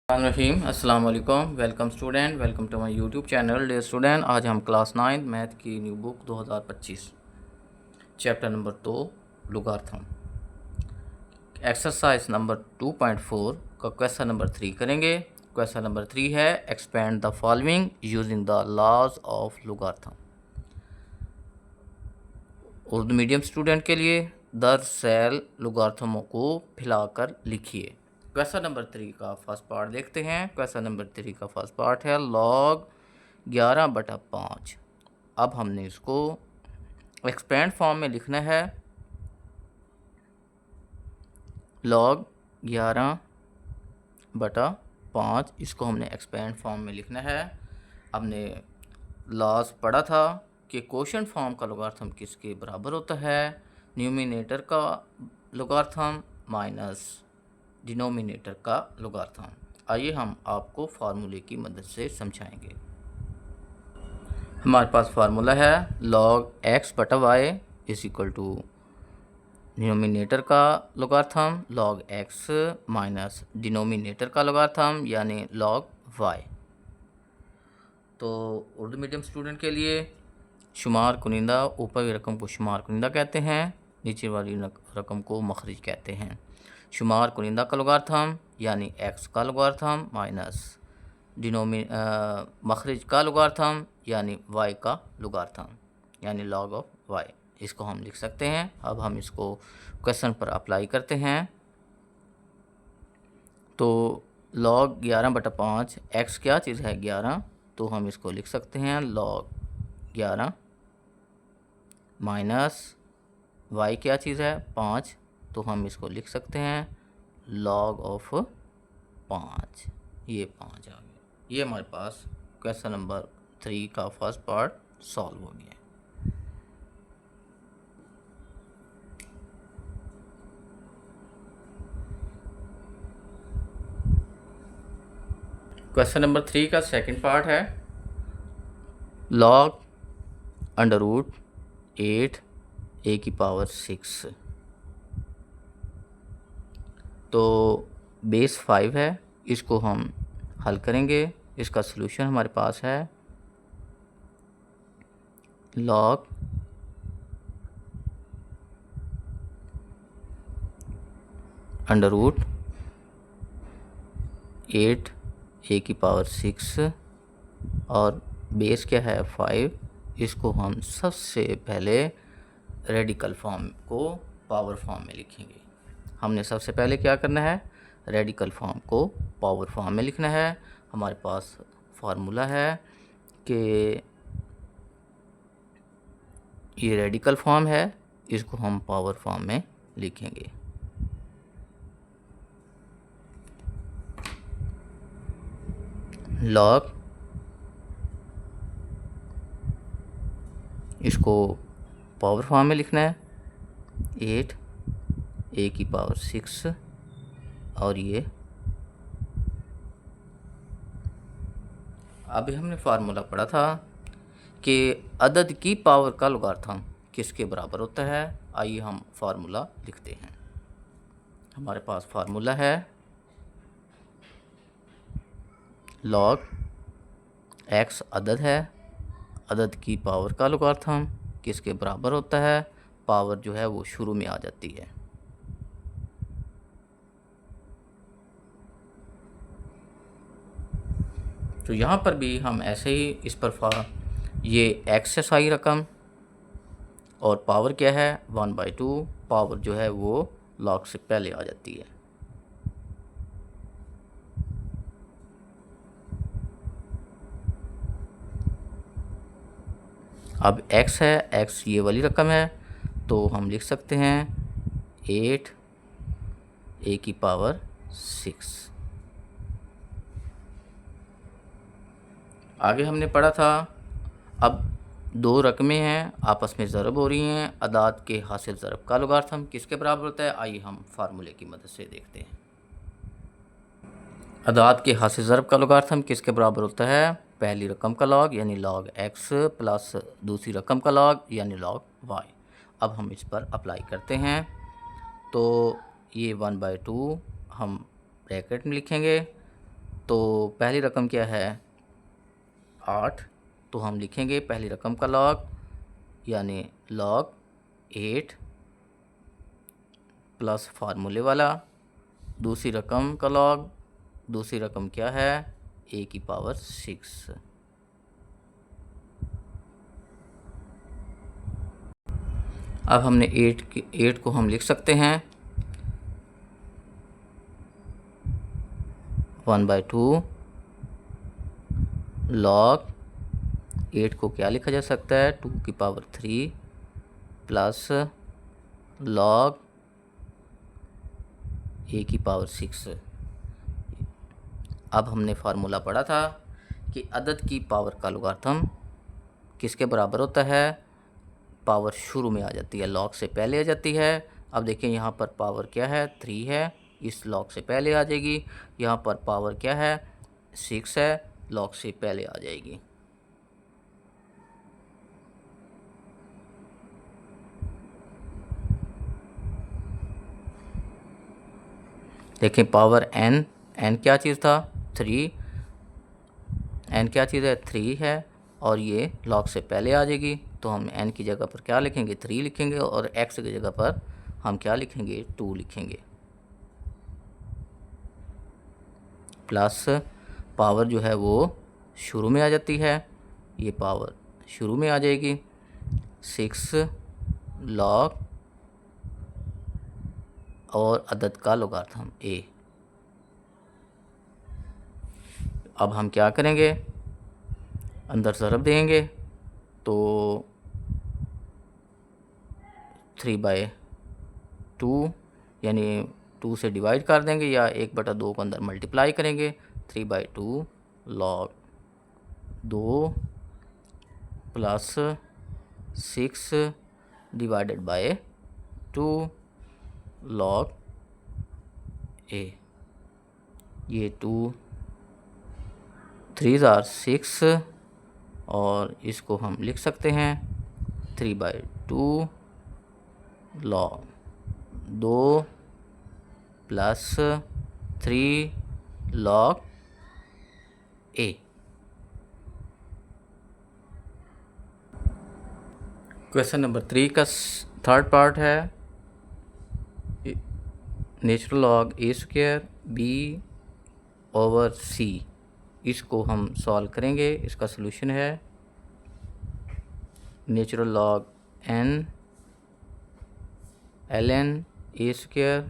रहीम अस्सलाम वालेकुम। Welcome student, welcome to my YouTube channel. Dear student, आज हम क्लास 9 मैथ की new book 2025 chapter number 2 logarithm exercise number 2.4 का क्वेश्चन नंबर 3 करेंगे। क्वेश्चन नंबर 3 है expand the following using the laws of logarithm. Urdu medium student के लिए दर cell लुगार्थमों को फैलाकर लिखिए। क्वेश्चन नंबर 3 का फर्स्ट पार्ट देखते हैं। क्वेश्चन नंबर 3 का फर्स्ट पार्ट है लॉग 11/5। अब हमने इसको एक्सपेंड फॉर्म में लिखना है। लॉग 11/5 इसको हमने एक्सपेंड फॉर्म में लिखना है। हमने लॉज पढ़ा था कि कोशेंट फॉर्म का लॉगरिथम किसके बराबर होता है, न्यूमिनेटर का लॉगरिथम माइनस डिनोमिनेटर का लॉगरिथम। आइए हम आपको फार्मूले की मदद से समझाएंगे। हमारे पास फार्मूला है log x/y is equal to denominator का logarithm log x minus denominator का लॉगरिथम यानी log y। तो उर्दू मीडियम स्टूडेंट के लिए शुमार कुनिंदा, ऊपर की रकम को शुमार कुनिंदा कहते हैं, नीचे वाली रकम को मखरिज कहते हैं। शुमार कुनिंदा का लॉगरिथम यानी x का लॉगरिथम माइनस मखरिज का लॉगरिथम यानी y का लॉगरिथम यानी log ऑफ y। इसको हम लिख सकते हैं। अब हम इसको क्वेश्चन पर अप्लाई करते हैं। तो log 11/5 x क्या चीज़ है 11, तो हम इसको लिख सकते हैं log 11 माइनस y क्या चीज़ है 5, तो हम इसको लिख सकते हैं log ऑफ 5। ये 5 आ गया। ये हमारे पास क्वेश्चन नंबर 3 का फर्स्ट पार्ट सॉल्व हो गया। क्वेश्चन नंबर 3 का सेकंड पार्ट है log √8 a⁻6। तो बेस 5 है, इसको हम हल करेंगे। इसका सलूशन हमारे पास है log √8 a⁻6 और बेस क्या है 5। इसको हम सबसे पहले रेडिकल फॉर्म को पावर फॉर्म में लिखेंगे। हमने सबसे पहले क्या करना है, रेडिकल फॉर्म को पावर फॉर्म में लिखना है। हमारे पास फार्मूला है कि ये रेडिकल फॉर्म है, इसको हम पावर फॉर्म में लिखेंगे। लॉग इसको पावर फॉर्म में लिखना है 8 a⁻6 और ये अभी हमने फार्मूला पढ़ा था कि अदद की पावर का लॉगरिथम किसके बराबर होता है। आइए हम फार्मूला लिखते हैं। हमारे पास फार्मूला है log x अदद है, अदद की पावर का लॉगरिथम किसके बराबर होता है, पावर जो है वो शुरू में आ जाती है। तो यहाँ पर भी हम ऐसे ही इस पर ये एक्सेसाई रकम और पावर क्या है 1/2, पावर जो है वो लॉग से पहले आ जाती है। अब x है, x ये वाली रकम है, तो हम लिख सकते हैं 8 a⁻6। आगे हमने पढ़ा था अब दो रकमें हैं आपस में ज़रब हो रही हैं, अदाद के हासिल ज़रब का लॉगरिथम किसके बराबर होता है। आइए हम फार्मूले की मदद से देखते हैं। अदाद के हासिल ज़रब का लॉगरिथम किसके बराबर होता है, पहली रकम का लॉग यानी log x प्लस दूसरी रकम का लॉग यानी log y। अब हम इस पर अप्लाई करते हैं। तो ये 1/2 हम ब्रैकेट में लिखेंगे तो पहली रकम क्या है 8, तो हम लिखेंगे पहली रकम का लॉग यानी log 8 प्लस फार्मूले वाला। दूसरी रकम का लॉग, दूसरी रकम क्या है a⁶। अब हमने 8 को हम लिख सकते हैं 1/2 log 8 को क्या लिखा जा सकता है 2⁵ प्लस log a⁶। अब हमने फार्मूला पढ़ा था कि अदद की पावर का लोगारिथम किसके बराबर होता है, पावर शुरू में आ जाती है, लॉग से पहले आ जाती है। अब देखिए यहाँ पर पावर क्या है 3 है, इस लॉग से पहले आ जाएगी। यहाँ पर पावर क्या है 6 है, लॉग से पहले आ जाएगी। देखें पावर n क्या चीज़ था 3, n क्या चीज़ है 3 है और ये लॉग से पहले आ जाएगी। तो हम n की जगह पर क्या लिखेंगे 3 लिखेंगे और x की जगह पर हम क्या लिखेंगे 2 लिखेंगे। प्लस पावर जो है वो शुरू में आ जाती है, ये पावर शुरू में आ जाएगी 6 log और अदद का लोगारिथम a। अब हम क्या करेंगे अंदर ज़रब देंगे तो 3/2 यानी 2 से डिवाइड कर देंगे या 1/2 को अंदर मल्टीप्लाई करेंगे। 3/2 log 2 plus 6 divided by 2 log a। ये 2 3s are 6 और इसको हम लिख सकते हैं 3/2 log 2 plus 3 log a। Question number 3 का थर्ड पार्ट है नेचुरल लॉग a² b/c। इसको हम सॉल्व करेंगे। इसका सलूशन है natural log n ln a²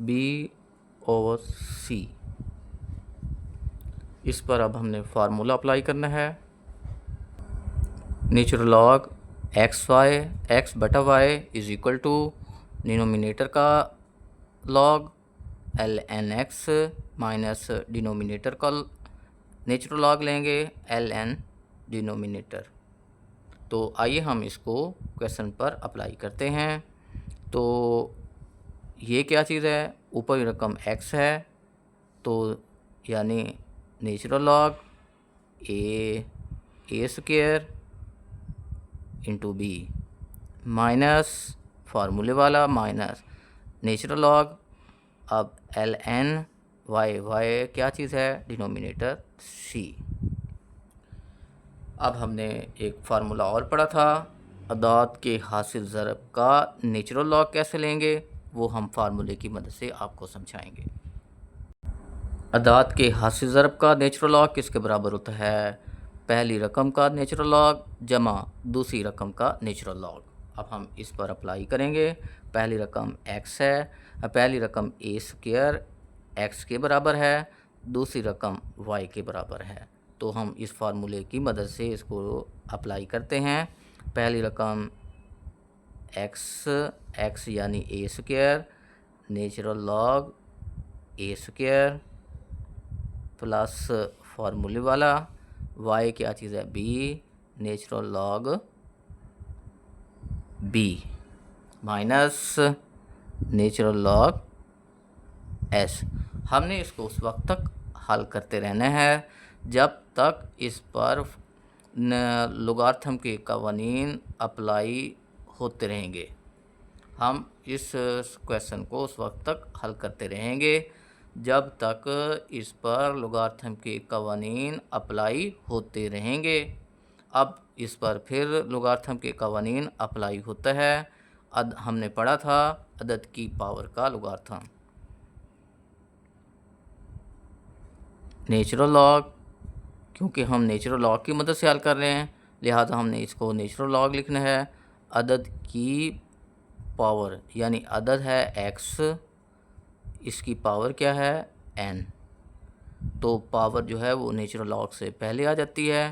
b/c। इस पर अब हमने फार्मूला अप्लाई करना है। Natural log x/y is equal to denominator का log ln x minus denominator का नेचुरल लॉग लेंगे ln डिनोमिनेटर। तो आइए हम इसको क्वेश्चन पर अप्लाई करते हैं। तो ये क्या चीज़ है ऊपर रकम x है तो यानी natural log a² into b minus फार्मूले वाला माइनस नेचुरल लॉग अब ln y क्या चीज़ है डिनोमिनेटर c। अब हमने एक फार्मूला और पढ़ा था अदाद के हासिल ज़रब का नेचुरल लॉग कैसे लेंगे, वो हम फार्मूले की मदद से आपको समझाएंगे। अदाद के हासिल ज़रब का नेचुरल लॉग किसके बराबर होता है पहली रकम का नेचुरल लॉग जमा दूसरी रकम का नेचुरल लॉग। अब हम इस पर अप्लाई करेंगे। पहली रकम x है, पहली रकम a² x के बराबर है, दूसरी रकम y के बराबर है। तो हम इस फार्मूले की मदद से इसको अप्लाई करते हैं। पहली रकम x यानी a² natural log a² plus फार्मूले वाला y क्या चीज़ है b natural log b minus natural log s। हमने इसको उस वक्त तक हल करते रहना है जब तक इस पर लोगारिथम के कवानीन अप्लाई होते रहेंगे। हम इस क्वेश्चन को उस वक्त तक हल करते रहेंगे जब तक इस पर लोगारिथम के कवानीन अप्लाई होते रहेंगे। अब इस पर फिर लोगारिथम के कवानीन अप्लाई होता है। हमने पढ़ा था अदद की पावर का लोगारिथम, नेचुरल लॉग, क्योंकि हम नेचुरल लॉग की मदद से हल कर रहे हैं लिहाजा हमने इसको नेचुरल लॉग लिखना है। अदद की पावर यानी अदद है x, इसकी पावर क्या है n, तो पावर जो है वो नेचुरल लॉग से पहले आ जाती है,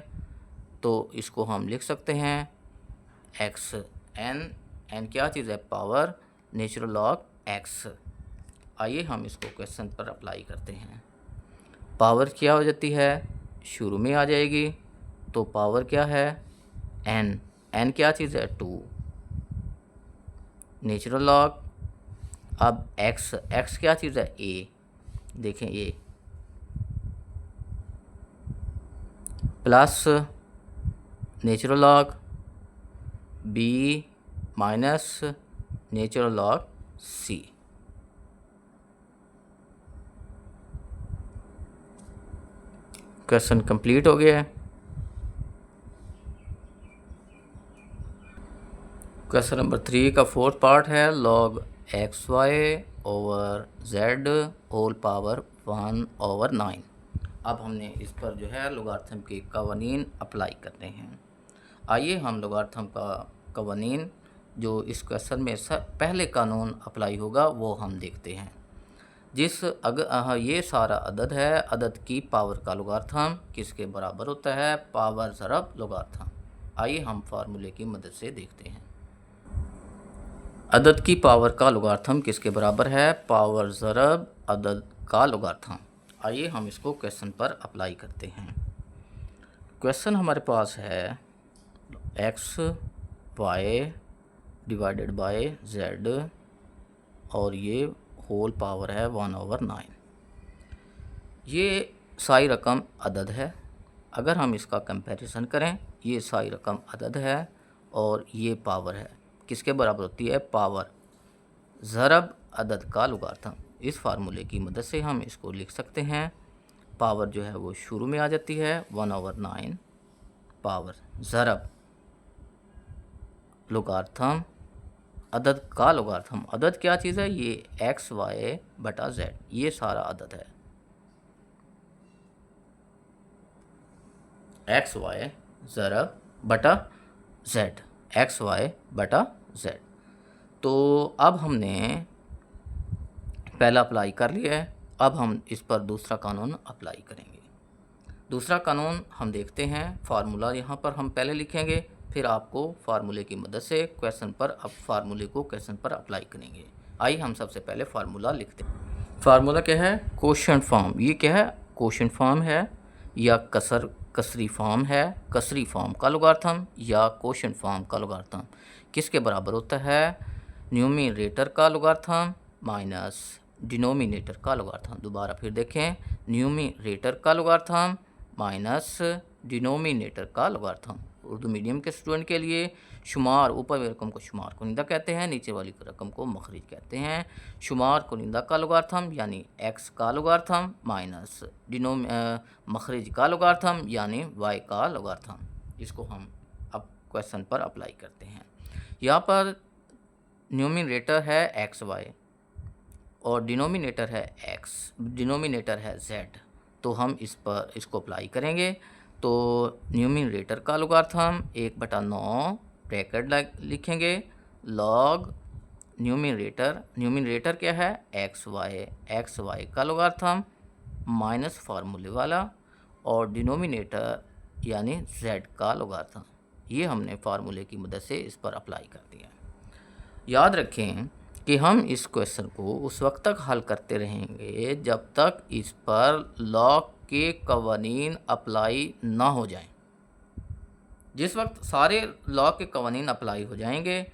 तो इसको हम लिख सकते हैं x n क्या चीज़ है पावर नेचुरल लॉग x। आइए हम इसको क्वेश्चन पर अप्लाई करते हैं। पावर क्या हो जाती है शुरू में आ जाएगी, तो पावर क्या है n क्या चीज़ है 2, नेचुरल लॉग। अब x क्या चीज़ है a, देखें a plus natural log b minus natural log c। Question complete हो गया है। क्वेश्चन नंबर 3 का फोर्थ पार्ट है log xy over z whole power 1/9। अब हमने इस पर जो है लोगारिथम के कवानीन अप्लाई करते हैं। आइए हम लोगारिथम का कवानीन जो इस क्वेश्चन में पहले कानून अप्लाई होगा वो हम देखते हैं। ये सारा अदद है, अदद की पावर का लोगारिथम किसके बराबर होता है पावर ज़रब लोगारिथम। आइए हम फार्मूले की मदद से देखते हैं। अदद की पावर का लोगारिथम किसके बराबर है पावर ज़रब अदद का लोगारिथम। आइए हम इसको क्वेश्चन पर अप्लाई करते हैं। क्वेश्चन हमारे पास है x y divided by z और ये होल पावर है 1/9। ये सारी रकम अदद है। अगर हम इसका कंपैरिजन करें, ये सारी रकम अदद है और ये पावर है, किसके बराबर होती है पावर ज़रब अदद का लोगारिथम। इस फार्मूले की मदद से हम इसको लिख सकते हैं। पावर जो है वो शुरू में आ जाती है 1/9 पावर ज़रब लोगारिथम अदद का लोगारिथम। अदद क्या चीज़ है ये x y बटा z, ये सारा अदद है x y ज़रब बटा z, x y बटा z। तो अब हमने पहला अप्लाई कर लिया है, अब हम इस पर दूसरा कानून अप्लाई करेंगे। दूसरा कानून हम देखते हैं, फार्मूला यहाँ पर हम पहले लिखेंगे, फिर आपको फार्मूले की मदद से क्वेश्चन पर अब फार्मूले को क्वेश्चन पर अप्लाई करेंगे। आइए हम सबसे पहले फार्मूला लिखते हैं। फार्मूला क्या है कोशेंट फॉर्म। ये क्या है कोशेंट फॉर्म है या कसरी फॉर्म है, कसरी फॉर्म का लोगारिथम या कोशेंट फॉर्म का लोगारिथम किसके बराबर होता है न्यूमरेटर का लोगारिथम माइनस डिनोमिनेटर का लोगारिथम। दोबारा फिर देखें, न्यूमरेटर का लोगारिथम माइनस डिनोमिनेटर का लोगारिथम। उर्दू मीडियम के स्टूडेंट के लिए शुमार, ऊपर वाली रकम को शुमार कुनिंदा कहते हैं, नीचे वाली रकम को मखरिज कहते हैं। शुमार कुनिंदा का लोगारिथम यानी x का लोगारिथम माइनस मखरिज का लोगारिथम यानी y का लोगारिथम। इसको हम अब क्वेश्चन पर अप्लाई करते हैं। यहाँ पर न्यूमरेटर है xy और डिनोमिनेटर है z, तो हम इसको अप्लाई करेंगे। तो न्यूमरेटर का लोगारिथम 1/9 ब्रैकेट लिखेंगे लॉग न्यूमरेटर क्या है एक्स वाई का लोगारिथम माइनस फार्मूले वाला और डिनोमिनेटर यानी z का लोगारिथम। ये हमने फार्मूले की मदद से इस पर अप्लाई कर दिया। याद रखें कि हम इस क्वेश्चन को उस वक्त तक हल करते रहेंगे जब तक इस पर लॉग के कवानीन अप्लाई ना हो जाएं। जिस वक्त सारे लॉग के कवानीन अप्लाई हो जाएंगे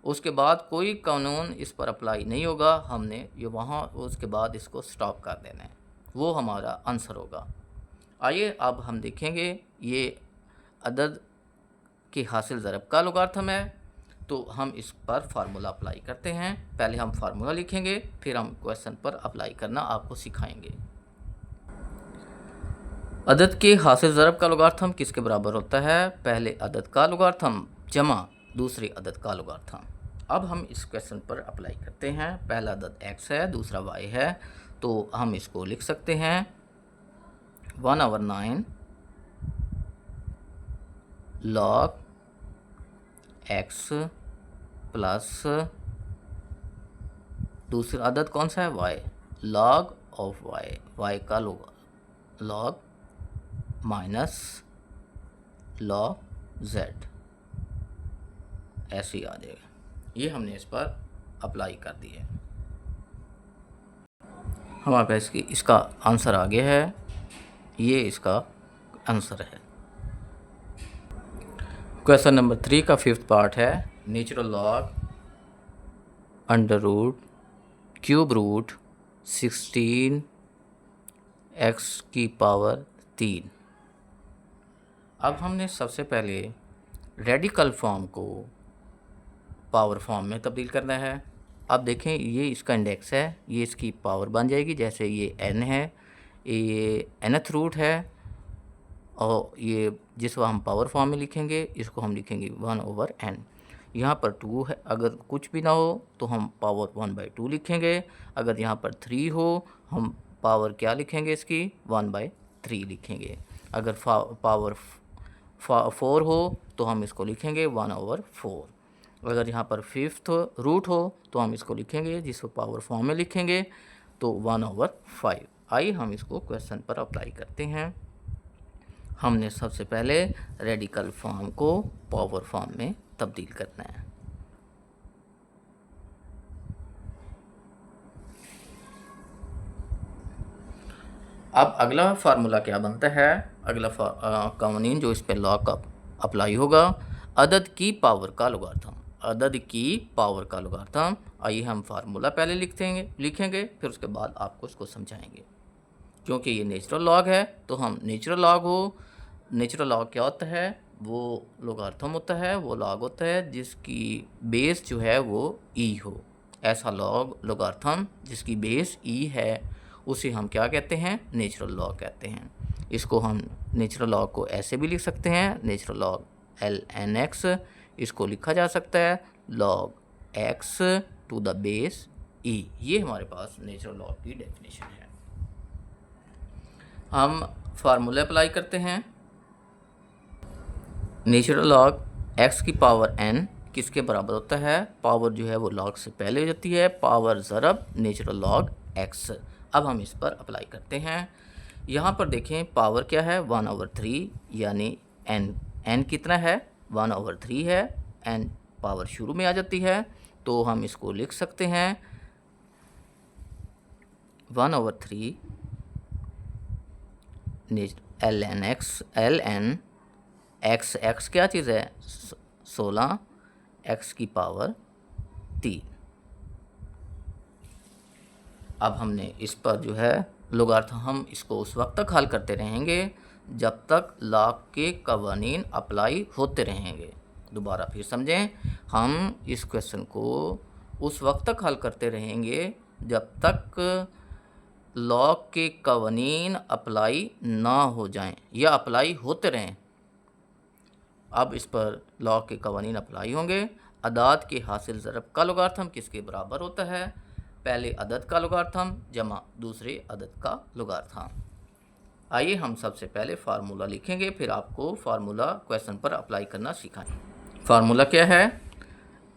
उसके बाद कोई कानून इस पर अप्लाई नहीं होगा, हमने ये वहाँ उसके बाद इसको स्टॉप कर देना है, वो हमारा आंसर होगा। आइए अब हम देखेंगे ये अदद के हासिल ज़रब का लोगारिथम है। तो हम इस पर फार्मूला अप्लाई करते हैं। पहले हम फार्मूला लिखेंगे, फिर हम क्वेश्चन पर अप्लाई करना आपको सिखाएंगे। अदद के हासिल ज़रब का लोगार्थम किसके बराबर होता है? पहले अदद का लोगार्थम जमा दूसरे अदद का लोगार्थम। अब हम इस क्वेश्चन पर अप्लाई करते हैं। पहला अदद x है, दूसरा y है, तो हम इसको लिख सकते हैं 1/9 log x प्लस दूसरा अदद कौन सा है? y, log ऑफ y का log माइनस log z, ऐसे ही आ जाएगा। ये हमने इस पर अप्लाई कर दिया है। हमारे पास इसका आंसर आ गया है। ये इसका आंसर है। क्वेश्चन नंबर 3 का 5th पार्ट है natural log under root cube root 16 x की पावर 3। अब हमने सबसे पहले रेडिकल फॉर्म को पावर फॉर्म में तब्दील करना है। अब देखें, ये इसका इंडेक्स है, ये इसकी पावर बन जाएगी। जैसे ये n है, ये nth रूट है, और ये जिसको हम पावर फॉर्म में लिखेंगे इसको हम लिखेंगे 1/n। यहाँ पर 2 है, अगर कुछ भी ना हो तो हम पावर 1/2 लिखेंगे। अगर यहाँ पर 3 हो हम पावर क्या लिखेंगे इसकी? 1/3 लिखेंगे। अगर पावर 4 हो तो हम इसको लिखेंगे 1/4। अगर यहाँ पर 5th रूट हो तो हम इसको लिखेंगे, जिसको पावर फॉर्म में लिखेंगे, तो 1/5। आइए हम इसको क्वेश्चन पर अप्लाई करते हैं। हमने सबसे पहले रेडिकल फॉर्म को पावर फॉर्म में तब्दील करना है। अब अगला फार्मूला क्या बनता है? अगला कानून जो इस पर लॉ का अप्लाई होगा, अदद की पावर का लोगार्थम। अदद की पावर का लोगार्थम। आइए हम फार्मूला पहले लिखेंगे, फिर उसके बाद आपको इसको समझाएंगे। क्योंकि ये नेचुरल लॉग है तो हम नेचुरल लॉग क्या होता है? वो लोगार्थम होता है, वो लॉग होता है जिसकी बेस जो है वो ई हो। ऐसा लोगार्थम जिसकी बेस ई है उसे हम क्या कहते हैं? नेचुरल लॉग कहते हैं। इसको हम नेचुरल लॉग को ऐसे भी लिख सकते हैं, नेचुरल लॉग ln(x), इसको लिखा जा सकता है log x to the base e। ये हमारे पास नेचुरल लॉग की डेफिनेशन है। हम फार्मूला अप्लाई करते हैं। नेचुरल लॉग x की पावर n किसके बराबर होता है? पावर जो है वो लॉग से पहले हो जाती है, पावर ज़रब नेचुरल लॉग x। अब हम इस पर अप्लाई करते हैं। यहाँ पर देखें पावर क्या है? 1/3, यानी n कितना है? 1/3 है। n पावर शुरू में आ जाती है, तो हम इसको लिख सकते हैं 1/3 ln x क्या चीज़ है? 16 x की पावर 3। अब हमने इस पर जो है लोगार्थम, हम इसको उस वक्त तक हल करते रहेंगे जब तक लॉग के कवानीन अप्लाई होते रहेंगे। दोबारा फिर समझें, हम इस क्वेश्चन को उस वक्त तक हल करते रहेंगे जब तक लॉग के कवानीन अप्लाई ना हो जाएं या अप्लाई होते रहें। अब इस पर लॉग के कवानीन अप्लाई होंगे। अदाद के हासिल ज़रब का लोगार्थम किसके बराबर होता है? पहले अदद का लोगार्थम जमा दूसरे अदद का लोगार्थम। आइए हम सबसे पहले फार्मूला लिखेंगे, फिर आपको फार्मूला क्वेश्चन पर अप्लाई करना सिखाएं। फार्मूला क्या है?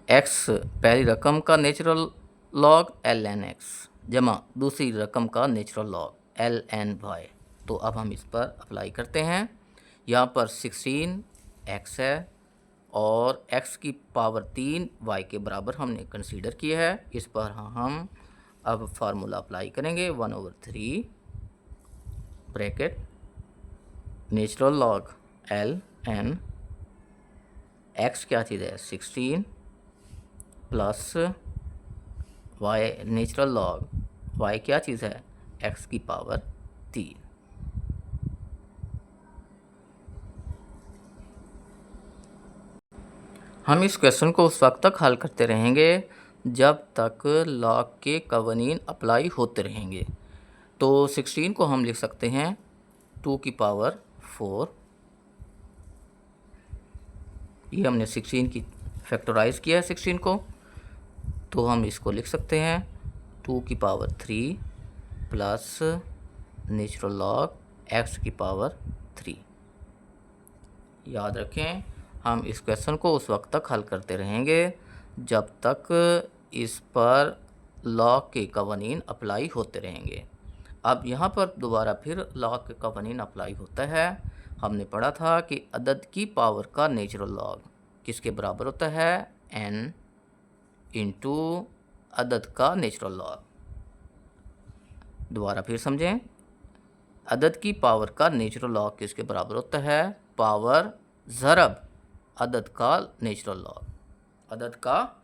x पहली रकम का नेचुरल लॉग ln x जमा दूसरी रकम का नेचुरल लॉग ln y। तो अब हम इस पर अप्लाई करते हैं। यहाँ पर 16 x है और x की पावर 3 y के बराबर हमने कंसीडर किया है। इस पर हम अब फार्मूला अप्लाई करेंगे 1/3 bracket natural log ln x क्या चीज़ है? 16 plus y natural log y क्या चीज़ है? x की पावर 3। हम इस क्वेश्चन को उस वक्त तक हल करते रहेंगे जब तक लॉग के कवानीन अप्लाई होते रहेंगे। तो 16 को हम लिख सकते हैं 2 की पावर 4। ये हमने 16 की फैक्टराइज किया है 16 को, तो हम इसको लिख सकते हैं 2 की power 3 plus natural log x की पावर 3। याद रखें, हम इस क्वेश्चन को उस वक्त तक हल करते रहेंगे जब तक इस पर लॉग के कवानीन अप्लाई होते रहेंगे। अब यहाँ पर दोबारा फिर लॉग के कवानीन अप्लाई होता है। हमने पढ़ा था कि अदद की पावर का नेचुरल लॉग किसके बराबर होता है, n इंटू अदद का नेचुरल लॉग। दोबारा फिर समझें, अदद की पावर का नेचुरल लॉग किसके बराबर होता है, पावर ज़रब अदद का नेचुरल लॉग। अदद का,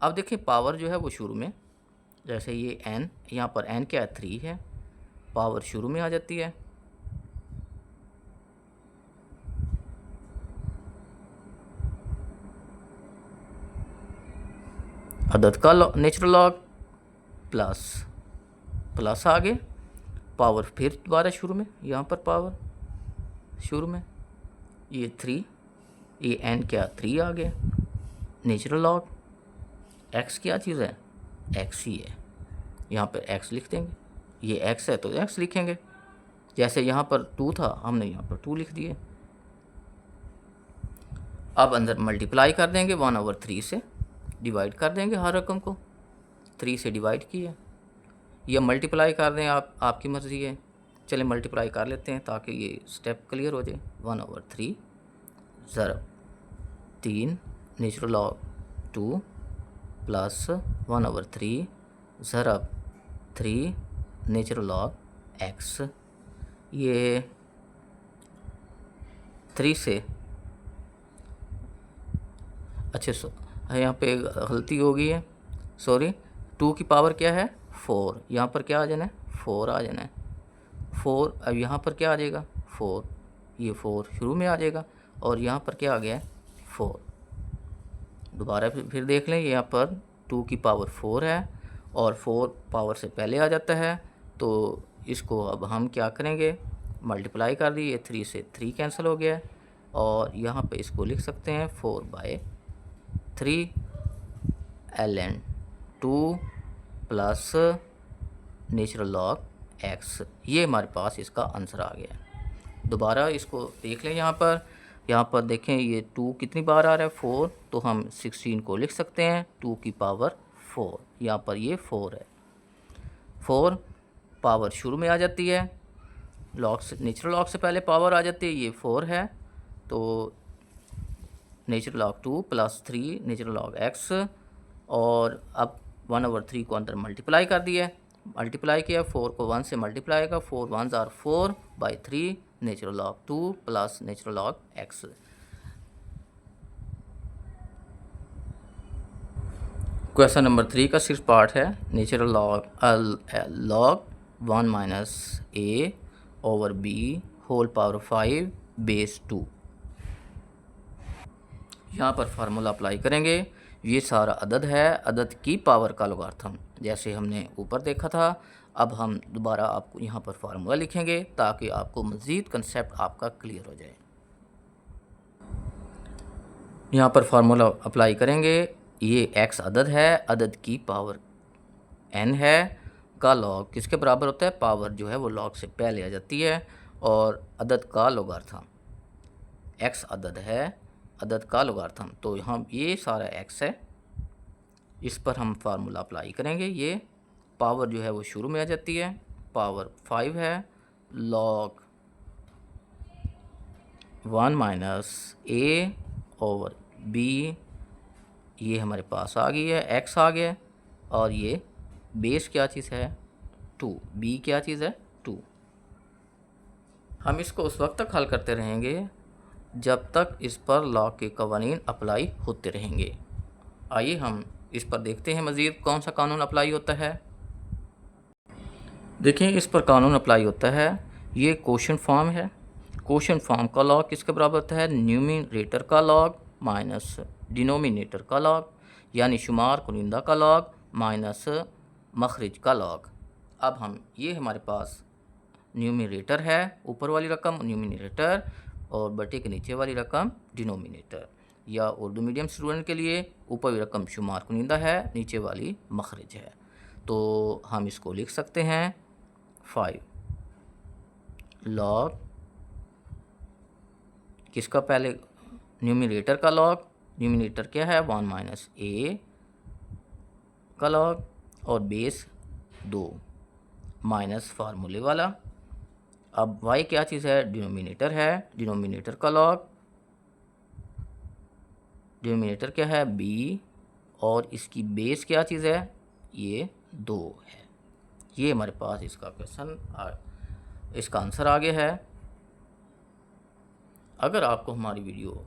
अब देखिए पावर जो है वो शुरू में, जैसे ये n, यहाँ पर n क्या है 3 है, पावर शुरू में आ जाती है। अदद का नेचुरल लॉग प्लस प्लस आगे पावर फिर दोबारा शुरू में, यहाँ पर पावर शुरू में ये 3, ये n क्या 3 आ गया। नेचुरल लॉग x क्या चीज़ है, x ही है, यहाँ पर x लिख देंगे। ये x है तो x लिखेंगे, जैसे यहाँ पर 2 था हमने यहाँ पर 2 लिख दिए। अब अंदर मल्टीप्लाई कर देंगे 1/3 से, डिवाइड कर देंगे हर रकम को, 3 से डिवाइड किया, या मल्टीप्लाई कर दें, आपकी मर्ज़ी है। चलें मल्टीप्लाई कर लेते हैं ताकि ये स्टेप क्लियर हो जाए। 1/3 ज़रब 3 natural log 2 plus 1/3 ज़रब 3 natural log x। ये 3 से, अच्छा यहाँ पे गलती हो गई है, सॉरी। 2 की पावर क्या है 4, यहाँ पर क्या आ जाना है 4 आ जाना है 4। अब यहाँ पर क्या आ जाएगा 4, ये 4 शुरू में आ जाएगा, और यहाँ पर क्या आ गया है 4। दोबारा फिर देख लें, यहाँ पर 2 की पावर 4 है और 4 पावर से पहले आ जाता है, तो इसको अब हम क्या करेंगे, मल्टीप्लाई कर दी, ये 3 से 3 कैंसिल हो गया है, और यहाँ पे इसको लिख सकते हैं 4/3 ln 2 plus natural log x। ये हमारे पास इसका आंसर आ गया है। दोबारा इसको देख लें, यहाँ पर देखें ये 2 कितनी बार आ रहा है 4, तो हम 16 को लिख सकते हैं 2 की पावर 4। यहाँ पर ये 4 है, 4 पावर शुरू में आ जाती है, लॉग से, नेचुरल लॉग से पहले पावर आ जाती है, ये 4 है, तो natural log 2 plus 3 natural log x, और अब 1/3 को अंदर मल्टीप्लाई कर दिया, मल्टीप्लाई किया, 4 को 1 से मल्टीप्लाई का, 4 1s are 4/3 natural log 2 plus natural log x। Question number 3 का सिर्फ पार्ट है, natural log 1 - a/b whole power 5 base 2। यहाँ पर फार्मूला अप्लाई करेंगे। ये सारा अदद है, अदद की पावर का लोगारिथम, जैसे हमने ऊपर देखा था। अब हम दोबारा आपको यहाँ पर फार्मूला लिखेंगे ताकि आपको मज़ीद कंसेप्ट आपका क्लियर हो जाए। यहाँ पर फार्मूला अप्लाई करेंगे, ये x अदद है, अदद की पावर n है, का लॉग किसके बराबर होता है, पावर जो है वो लॉग से पहले आ जाती है, और अदद का लोगारिथम, x अदद है, अदद का लोगारिथम, तो हम ये सारा x है, इस पर हम फार्मूला अप्लाई करेंगे। ये पावर जो है वो शुरू में आ जाती है, पावर 5 है, लॉग 1 - a/b, ये हमारे पास आ गई है, x आ गया, और ये बेस क्या चीज़ है 2, b क्या चीज़ है 2। हम इसको उस वक्त तक हल करते रहेंगे जब तक इस पर लॉग के कवानीन अप्लाई होते रहेंगे। आइए हम इस पर देखते हैं मज़ीद कौन सा कानून अप्लाई होता है। देखें, इस पर कानून अप्लाई होता है, ये क्वोशंट फॉर्म है। क्वोशंट फॉर्म का लॉग किसके बराबर होता है, न्यूमरेटर का लॉग माइनस डिनोमिनेटर का लॉग यानी शुमार कुनिंदा का लॉग माइनस मखरिज का लॉग। अब हम ये हमारे पास न्यूमरेटर है, ऊपर वाली रकम न्यूमरेटर और बटे के नीचे वाली रकम डिनोमिनेटर, या उर्दू मीडियम स्टूडेंट के लिए ऊपर वाली रकम शुमार कुनिंदा है, नीचे वाली मखरिज है। तो हम इसको लिख सकते हैं 5 लॉग किसका, पहले न्यूमरेटर का लॉग, न्यूमरेटर क्या है 1 माइनस ए का लॉग, और बेस 2 माइनस फार्मूले वाला। अब y क्या चीज़ है, डिनोमिनेटर है, डिनोमिनेटर का लॉग, डिनोमिनेटर क्या है b, और इसकी बेस क्या चीज़ है, ये 2 है। ये हमारे पास इसका क्वेश्चन इसका आंसर आगे है। अगर आपको हमारी वीडियो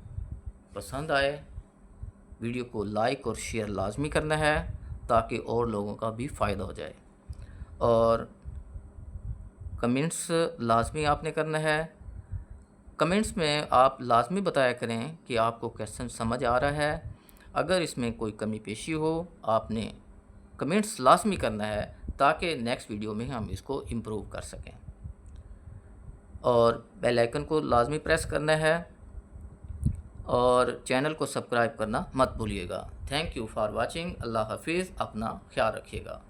पसंद आए, वीडियो को लाइक और शेयर लाजमी करना है ताकि और लोगों का भी फ़ायदा हो जाए, और कमेंट्स लाजमी आपने करना है। कमेंट्स में आप लाजमी बताया करें कि आपको क्वेश्चन समझ आ रहा है। अगर इसमें कोई कमी पेशी हो आपने कमेंट्स लाजमी करना है ताकि नेक्स्ट वीडियो में हम इसको इम्प्रूव कर सकें, और बेल आइकन को लाजमी प्रेस करना है और चैनल को सब्सक्राइब करना मत भूलिएगा। Thank you for watching. अल्लाह हाफिज़। अपना ख्याल रखिएगा।